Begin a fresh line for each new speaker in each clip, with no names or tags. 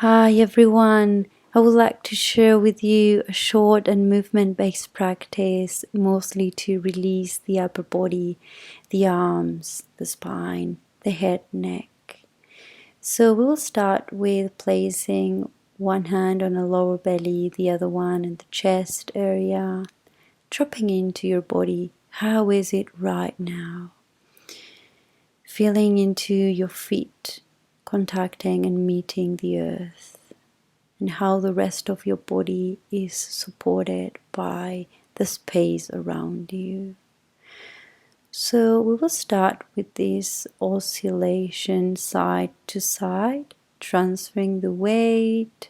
Hi everyone, I would like to share with you a short and movement-based practice, mostly to release the upper body, the arms, the spine, the head, neck. So we will start with placing one hand on the lower belly, the other one in the chest area, dropping into your body. How is it right now? Feeling into your feet, contacting and meeting the earth, and how the rest of your body is supported by the space around you. So we will start with this oscillation side to side, transferring the weight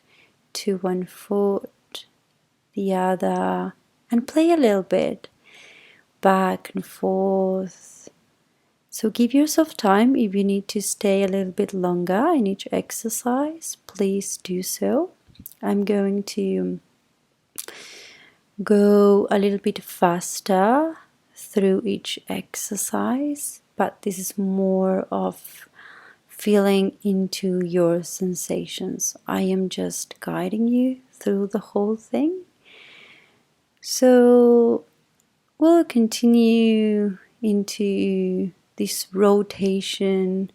to one foot, the other, and play a little bit back and forth. So give yourself time. If you need to stay a little bit longer in each exercise, please do so. I'm going to go a little bit faster through each exercise, but this is more of feeling into your sensations. I am just guiding you through the whole thing. So we'll continue into this rotation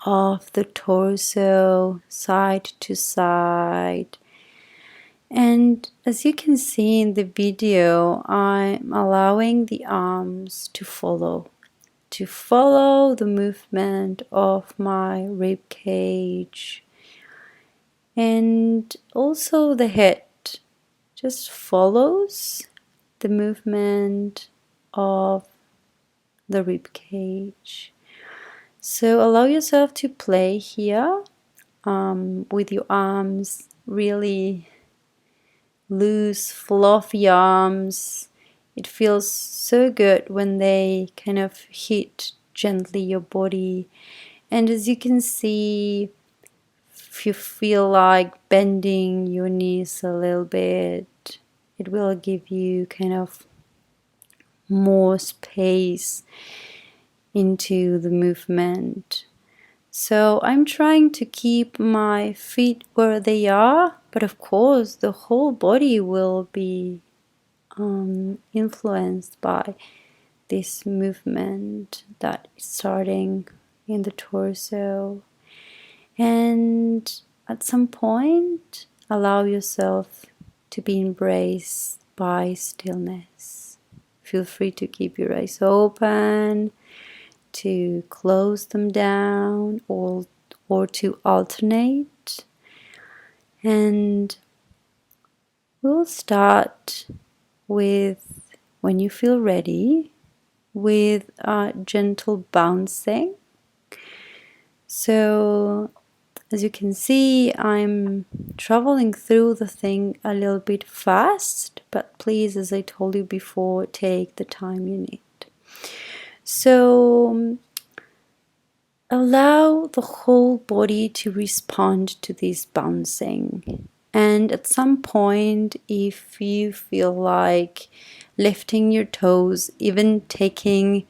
of the torso side to side. And as you can see in the video, I'm allowing the arms to follow the movement of my rib cage, and also the head just follows the movement of the rib cage. So allow yourself to play here with your arms really loose, fluffy arms. It feels so good when they kind of hit gently your body. And as you can see, if you feel like bending your knees a little bit, it will give you kind of more space into the movement. So I'm trying to keep my feet where they are, but of course the whole body will be influenced by this movement that is starting in the torso. And at some point, allow yourself to be embraced by stillness. Feel free to keep your eyes open, to close them down, or to alternate. And we'll start with, when you feel ready, with a gentle bouncing. So as you can see, I'm traveling through the thing a little bit fast, but please, as I told you before, take the time you need. So allow the whole body to respond to this bouncing. And at some point, if you feel like lifting your toes, even taking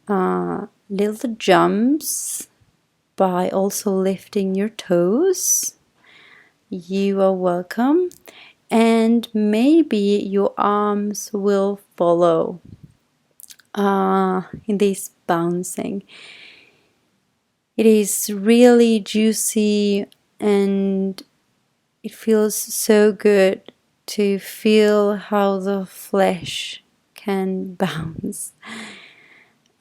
little jumps by also lifting your toes, you are welcome. And maybe your arms will follow in this bouncing. It is really juicy and it feels so good to feel how the flesh can bounce.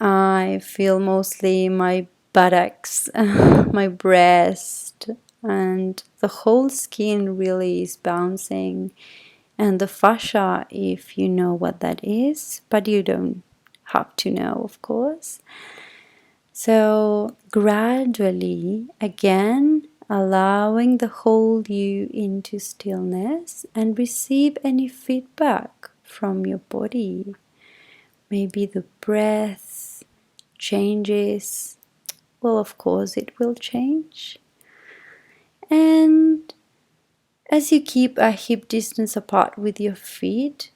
I feel mostly my buttocks, my breast, and the whole skin really is bouncing. And the fascia, if you know what that is, but you don't have to know, of course. So gradually, again, allowing the whole you into stillness and receive any feedback from your body. Maybe the breath changes. Well, of course, it will change. And as you keep a hip distance apart with your feet,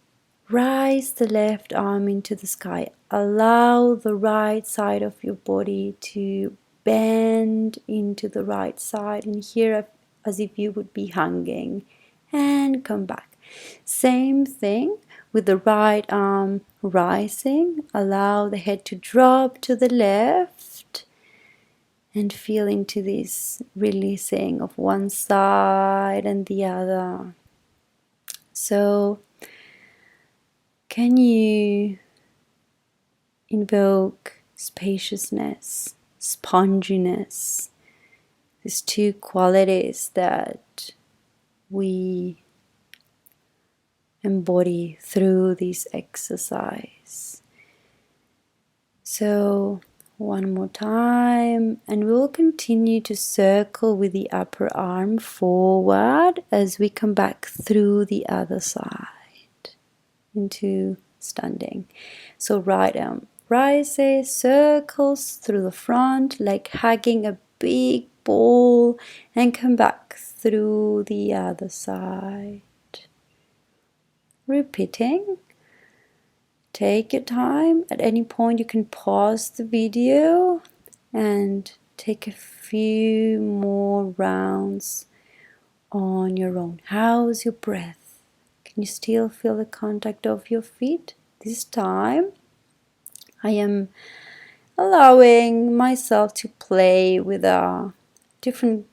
rise the left arm into the sky. Allow the right side of your body to bend into the right side. And here as if you would be hanging, and come back. Same thing with the right arm rising. Allow the head to drop to the left and feel into this releasing of one side and the other. So, can you invoke spaciousness, sponginess, these two qualities that we embody through this exercise? So, one more time, and we'll continue to circle with the upper arm forward as we come back through the other side into standing. So right arm rises, circles through the front like hugging a big ball, and come back through the other side. Repeating. Take your time. At any point you can pause the video and take a few more rounds on your own. How's your breath? Can you still feel the contact of your feet? This time I am allowing myself to play with a different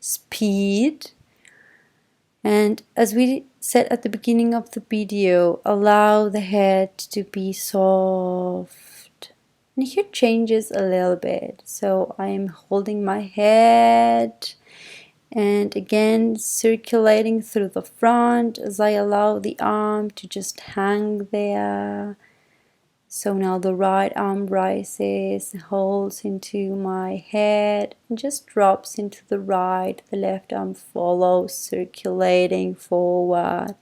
speed. And as we said at the beginning of the video, allow the head to be soft. And here changes a little bit. So I am holding my head and again circulating through the front as I allow the arm to just hang there. So now the right arm rises, holds into my head, and just drops into the right. The left arm follows, circulating forward.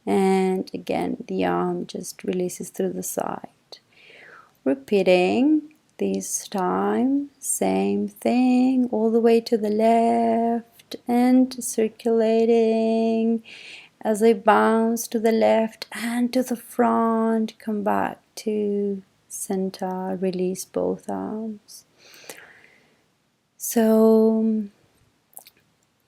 And again, the arm just releases through the side. Repeating this time, same thing, all the way to the left and circulating. As I bounce to the left and to the front, come back to center, release both arms. So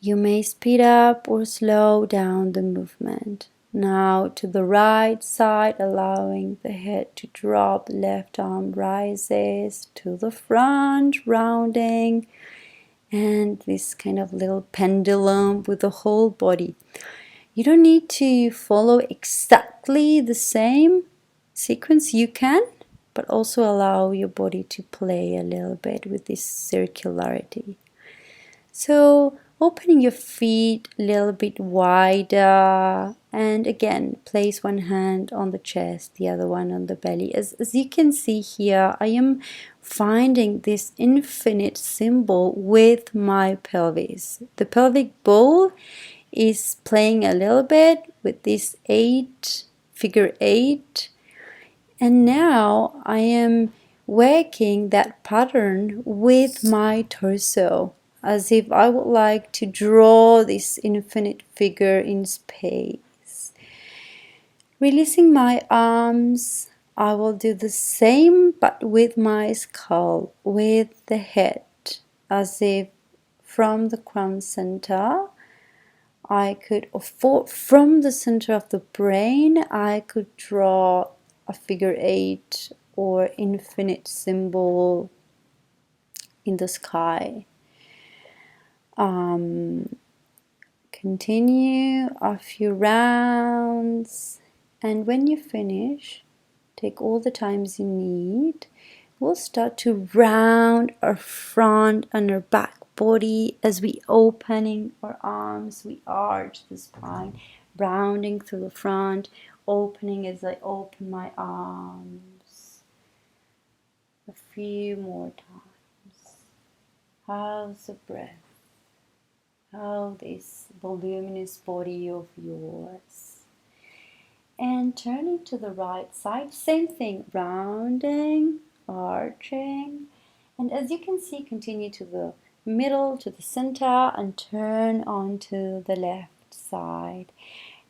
you may speed up or slow down the movement. Now to the right side, allowing the head to drop, left arm rises to the front, rounding, and this kind of little pendulum with the whole body. You don't need to follow exactly the same sequence. You can, but also allow your body to play a little bit with this circularity. So opening your feet a little bit wider, and again place one hand on the chest, the other one on the belly. As you can see here, I am finding this infinite symbol with my pelvis. The pelvic bowl is playing a little bit with this figure 8, and now I am working that pattern with my torso as if I would like to draw this infinite figure in space. Releasing my arms, I will do the same but with my skull, with the head, as if from the crown center I could, from the center of the brain, I could draw a figure 8 or infinite symbol in the sky. Continue a few rounds, and when you finish, take all the times you need. We'll start to round our front and our back body as we opening our arms, we arch the spine, rounding through the front, opening as I open my arms. A few more times. How's the breath? How this voluminous body of yours. And turning to the right side, same thing, rounding, arching, and as you can see, continue to the middle, to the center, and turn onto the left side.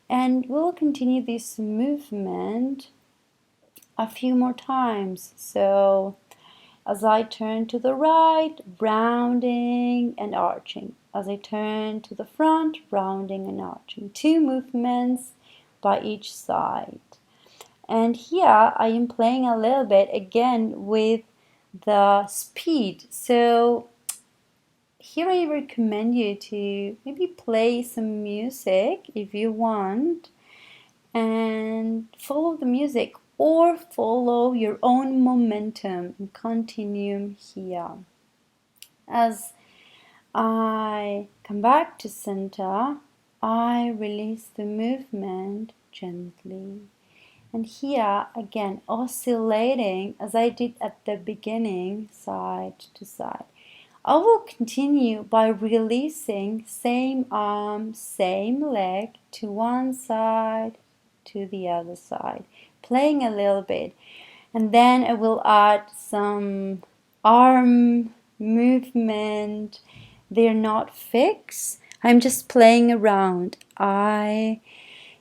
And we'll continue this movement a few more times. So as I turn to the right, rounding and arching, as I turn to the front, rounding and arching. 2 movements by each side. And here I am playing a little bit again with the speed. So here I recommend you to maybe play some music if you want and follow the music or follow your own momentum and continuum here. As I come back to center, I release the movement gently. And here again, oscillating as I did at the beginning, side to side. I will continue by releasing same arm, same leg to one side, to the other side, playing a little bit. And then I will add some arm movement. They're not fixed. I'm just playing around. I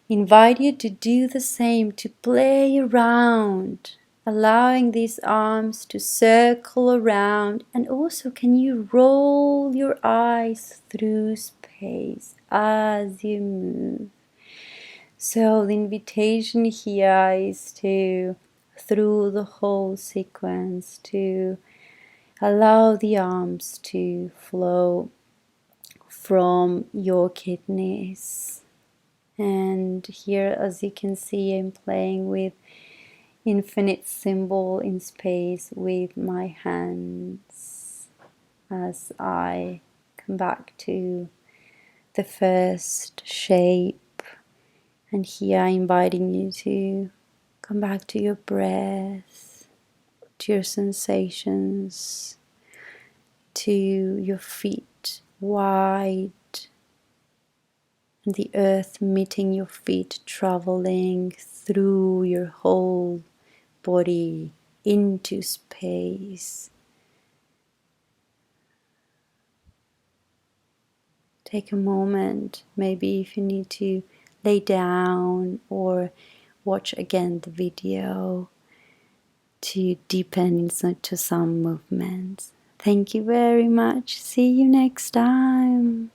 invite you to do the same, to play around, allowing these arms to circle around. And also, can you roll your eyes through space as you move? So the invitation here is to, through the whole sequence, to allow the arms to flow from your kidneys. And here, as you can see, I'm playing with infinite symbol in space with my hands as I come back to the first shape. And here I'm inviting you to come back to your breath, to your sensations, to your feet wide, and the earth meeting your feet, traveling through your whole body into space. Take a moment, maybe if you need to lay down or watch again the video, to deepen into some movements. Thank you very much. See you next time.